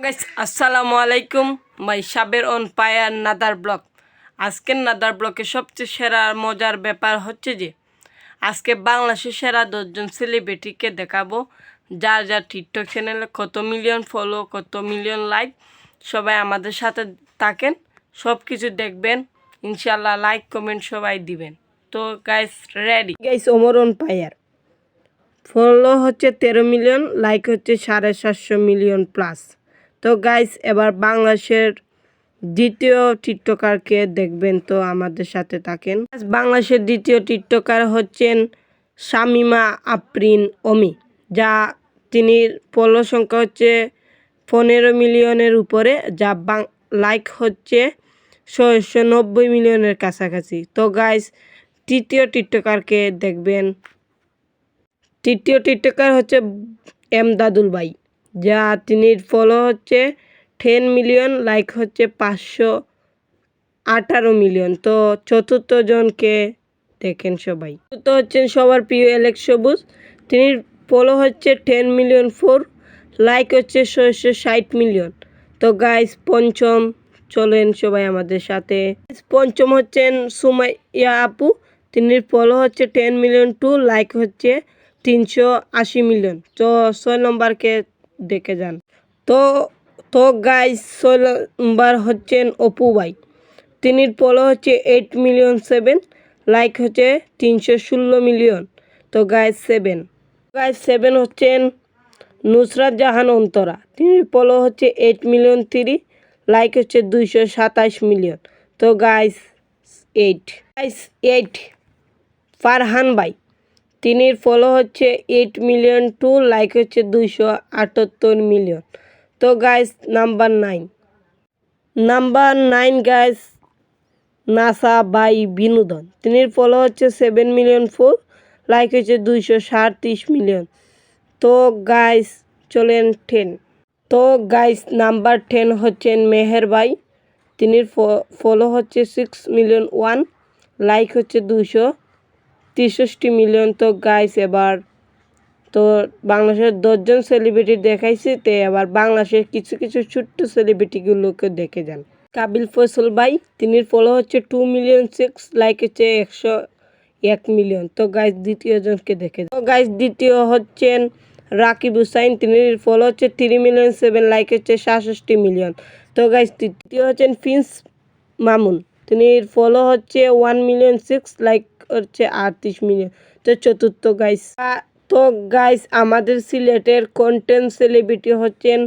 Guys আসসালামু আলাইকুম মাই সাবের on পায়ার another blog. আজকের নাদার ব্লগে সবচেয়ে সেরা মজার ব্যাপার হচ্ছে যে আজকে বাংলাদেশের সেরা 10জন সেলিব্রিটিকে দেখাবো, যার যার টিকটক চ্যানেলে কত মিলিয়ন ফলো, কত মিলিয়ন লাইক। সবাই আমাদের সাথে থাকেন, সব কিছু দেখবেন ইনশাল্লাহ। লাইক কমেন্ট সবাই দিবেন। তো guys ready. Guys Omor on fire follow হচ্ছে 13 মিলিয়ন, লাইক হচ্ছে 750 মিলিয়ন প্লাস। তো গাইস এবার বাংলাদেশের দ্বিতীয় টিকটকারকে দেখবেন, তো আমাদের সাথে থাকেন। বাংলাদেশের দ্বিতীয় টিকটকার হচ্ছেন শামিমা আফরিন অমি, যা তিনি ফলো সংখ্যা হচ্ছে 15 মিলিয়নের উপরে, যা লাইক হচ্ছে 690 মিলিয়নের কাছাকাছি। তো গাইস তৃতীয় টিকটকারকে দেখবেন। তৃতীয় টিকটকার হচ্ছে এমদাদুল ভাই, যা তিনি ফলো হচ্ছে 10 মিলিয়ন, লাইক হচ্ছে 518 মিলিয়ন। তো চতুর্থ জনকে দেখেন সবাই। চতুর্থ হচ্ছেন সবার প্রিয় এলেক্স সবুজ, তিনি ফলো হচ্ছে 10 মিলিয়ন 4, লাইক হচ্ছে 660 মিলিয়ন। তো গাইস পঞ্চম চলেন সবাই আমাদের সাথে। পঞ্চম হচ্ছেন সুমাইয়া আপু, তিনি ফলো হচ্ছে 10 মিলিয়ন 2, লাইক হচ্ছে 380 মিলিয়ন। তো 6 নম্বরকে দেখে যান। তো গাইস 6 নম্বর হচ্ছেন অপু ভাই, তিনি ফলো হচ্ছে 8 মিলিয়ন 7, লাইক হচ্ছে 316 মিলিয়ন। তো গাইস 7 হচ্ছেন নুসরাত জাহান অন্তরা, তিনি ফলো হচ্ছে 8 মিলিয়ন 3, লাইক হচ্ছে 227 মিলিয়ন। তো গাইস 8 ফারহান ভাই, তিনি ফলো হচ্ছে 8 মিলিয়ন 2, লাইক হচ্ছে 278 মিলিয়ন। তো গাইস নাম্বার 9 গাইস নাসা বাই বিনোদন, তিনি ফলো হচ্ছে 7 মিলিয়ন 4, লাইক হচ্ছে 237 মিলিয়ন। তো গাইস চলেন 10। তো গাইস নাম্বার 10 হচ্ছেন মেহের ভাই, তিনি ফলো হচ্ছে 6 মিলিয়ন 1, লাইক হচ্ছে 263 মিলিয়ন। তো গাইস এবার তো বাংলাদেশের 10জন সেলিব্রিটি দেখাইছি, তো এবার বাংলাদেশের কিছু কিছু ছোট্ট সেলিব্রিটিগুলোকে দেখে যান। কাবিল ফয়সাল ভাই, তিনি ফলো হচ্ছে 2 মিলিয়ন 6, লাইক হচ্ছে 101 মিলিয়ন। তো গাইস দ্বিতীয় জনকে দেখে যান। তো গাইস দ্বিতীয় হচ্ছেন রাকিব হুসাইন, তিনি ফলো হচ্ছে 3 মিলিয়ন 7, লাইক হচ্ছে 67 মিলিয়ন। তো গাইস তৃতীয় হচ্ছেন প্রিন্স মামুন, তিনি ফলো হচ্ছে 1 মিলিয়ন 6, লাইক হচ্ছে 38 মিলিয়ন। তো চতুর্থ গাইস। তো গাইস আমাদের সিলেটের কন্টেন্ট সেলিব্রিটি হচ্ছেন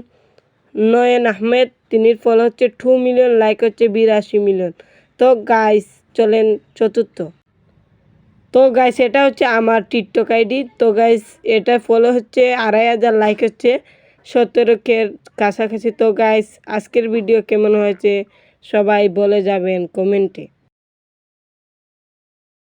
নয়ন আহমেদ, তিনি ফলো হচ্ছে 2 মিলিয়ন, লাইক হচ্ছে 82 মিলিয়ন। তো গাইস চলেন চতুর্থ। তো গাইস এটা হচ্ছে আমার টিকটক আইডি। তো গাইস এটা ফলো হচ্ছে 2500, লাইক হচ্ছে 17 কাছাকাছি। তো গাইস আজকের ভিডিও কেমন হয়েছে সবাই বলে যাবেন কমেন্টে।